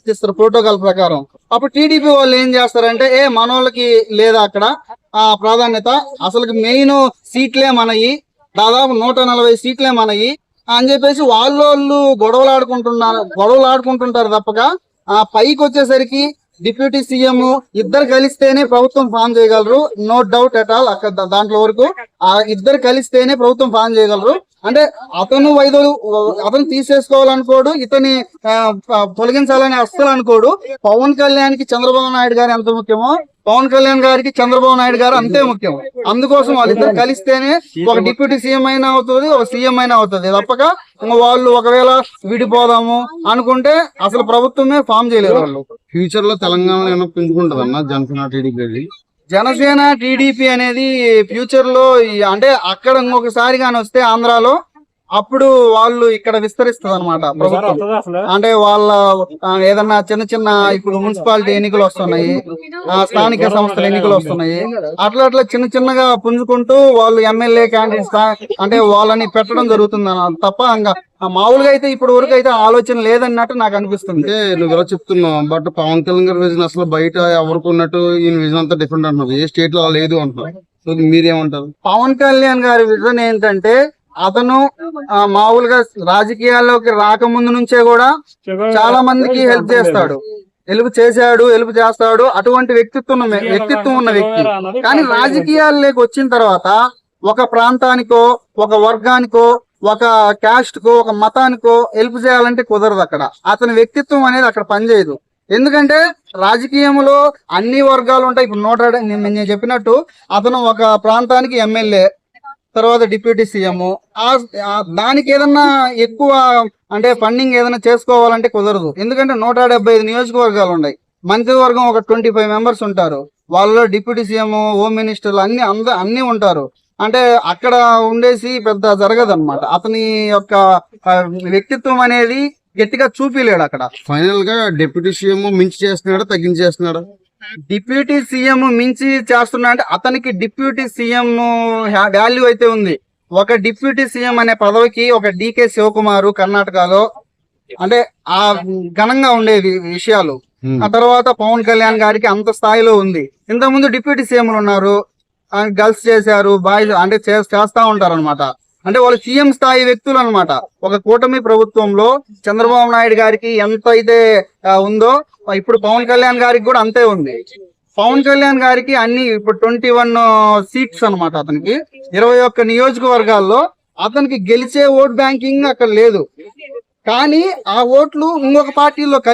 అనుమతిస్తారు ప్రోటోకాల్ ప్రకారం. అప్పుడు టీడీపీ వాళ్ళు ఏం చేస్తారంటే మనోళ్ళకి లేదా అక్కడ ప్రాధాన్యత, అసలు మెయిన్ సీట్లే మనయి, దాదాపు 140 సీట్లే మనయి అని చెప్పేసి వాళ్ళు గొడవలు ఆడుకుంటుంటారు తప్పక పైకి వచ్చేసరికి డిప్యూటీ సీఎం ఇద్దరు కలిస్తేనే ప్రభుత్వం ఫామ్ చేయగలరు. No doubt at all. అక్కడ దాంట్లో వరకు ఇద్దరు కలిస్తేనే ప్రభుత్వం ఫామ్ చేయగలరు. అంటే అతను తీసేసుకోవాలనుకోడు, ఇతని తొలగించాలని అస్సలు అనుకోడు. పవన్ కళ్యాణ్ కి చంద్రబాబు నాయుడు గారు ఎంత ముఖ్యమో పవన్ కళ్యాణ్ గారికి చంద్రబాబు నాయుడు గారు అంతే ముఖ్యం. అందుకోసం వాళ్ళిద్దరు కలిస్తేనే ఒక డిప్యూటీ సీఎం అయినా అవుతుంది, ఒక సీఎం అయినా అవుతుంది. తప్పక వాళ్ళు ఒకవేళ విడిపోదాము అనుకుంటే అసలు ప్రభుత్వమే ఫామ్ చేయలేరు వాళ్ళు. ఫ్యూచర్ లో తెలంగాణ పెంచుకుంటదన్న జనసేన టీడీపీ అనేది ఫ్యూచర్ లో అంటే అక్కడ ఇంకొకసారి కానీ వస్తే ఆంధ్రాలో అప్పుడు వాళ్ళు ఇక్కడ విస్తరిస్తుంది అనమాట ప్రభుత్వం. అంటే వాళ్ళ ఏదన్నా చిన్న ఇప్పుడు మున్సిపాలిటీ ఎన్నికలు వస్తున్నాయి, స్థానిక సంస్థల ఎన్నికలు వస్తున్నాయి, అట్లా చిన్నగా పుంజుకుంటూ వాళ్ళు ఎమ్మెల్యే క్యాండిడేట్స్ అంటే వాళ్ళని పెట్టడం జరుగుతుంది తప్ప ఇంకా మామూలుగా అయితే ఇప్పుడు వరకు అయితే ఆలోచన లేదన్నట్టు నాకు అనిపిస్తుంది. నువ్వు ఎలా చెప్తున్నావు, బట్ పవన్ కళ్యాణ్ గారి విజన్ అసలు బయట ఎవరికి ఉన్నట్టు ఈయన విజన్ అంతా డిఫరెంట్ అంటున్నారు, ఏ స్టేట్ లో లేదు అంటున్నారు. సో మీరేమంటారు? పవన్ కళ్యాణ్ గారి విజన్ ఏంటంటే అతను మామూలుగా రాజకీయాల్లోకి రాకముందు నుంచే కూడా చాలా మందికి హెల్ప్ చేస్తాడు, హెల్ప్ చేస్తాడు. అటువంటి వ్యక్తిత్వం ఉన్న వ్యక్తి. కానీ రాజకీయాల్లోకి వచ్చిన తర్వాత ఒక ప్రాంతానికో, ఒక వర్గానికో, ఒక క్యాస్ట్ కో, ఒక మతానికో హెల్ప్ చేయాలంటే కుదరదు. అక్కడ అతని వ్యక్తిత్వం అనేది అక్కడ పనిచేయదు. ఎందుకంటే రాజకీయంలో అన్ని వర్గాలు ఉంటాయి. ఇప్పుడు నేను చెప్పినట్టు అతను ఒక ప్రాంతానికి ఎమ్మెల్యే, తర్వాత డిప్యూటీ సీఎం. దానికి ఏదన్నా ఎక్కువ అంటే ఫండింగ్ ఏదైనా చేసుకోవాలంటే కుదరదు. ఎందుకంటే 175 నియోజకవర్గాలు ఉన్నాయి. మంత్రివర్గం ఒక 25 మెంబర్స్ ఉంటారు. వాళ్ళలో డిప్యూటీ సీఎం, హోమ్ మినిస్టర్లు అన్ని ఉంటారు. అంటే అక్కడ ఉండేసి పెద్ద జరగదన్నమాట. అతని యొక్క వ్యక్తిత్వం అనేది గట్టిగా చూపిలేడు అక్కడ. ఫైనల్ గా డిప్యూటీ సీఎం మించి చేస్తున్నాడా, తగ్గించేస్తున్నాడా? డిప్యూటీ సీఎం మించి చేస్తున్నా అంటే అతనికి డిప్యూటీ సీఎం వాల్యూ అయితే ఉంది. ఒక డిప్యూటీ సీఎం అనే పదవికి ఒక డికే శివకుమార్ కర్ణాటకలో అంటే ఆ ఘనంగా ఉండేది విషయాలు. ఆ తర్వాత పవన్ కళ్యాణ్ గారికి అంత స్థాయిలో ఉంది. ఇంతకుముందు డిప్యూటీ సీఎంలు ఉన్నారు, గర్ల్స్ చేశారు, బాయ్స్ అంటే చేస్తా ఉంటారు అనమాట. అంటే వాళ్ళు సీఎం స్థాయి వ్యక్తులు అనమాట. ఒక కూటమి ప్రభుత్వంలో చంద్రబాబు నాయుడు గారికి ఎంత అయితే ఉందో ఇప్పుడు పవన్ కళ్యాణ్ గారికి కూడా అంతే ఉంది. పవన్ కళ్యాణ్ గారికి అన్ని ఇప్పుడు 21 సీట్స్ అనమాట. అతనికి 21 నియోజకవర్గాల్లో అతనికి గెలిచే ఓట్ బ్యాంకింగ్ అక్కడ లేదు. కానీ ఆ ఓట్లు ఇంకొక పార్టీలో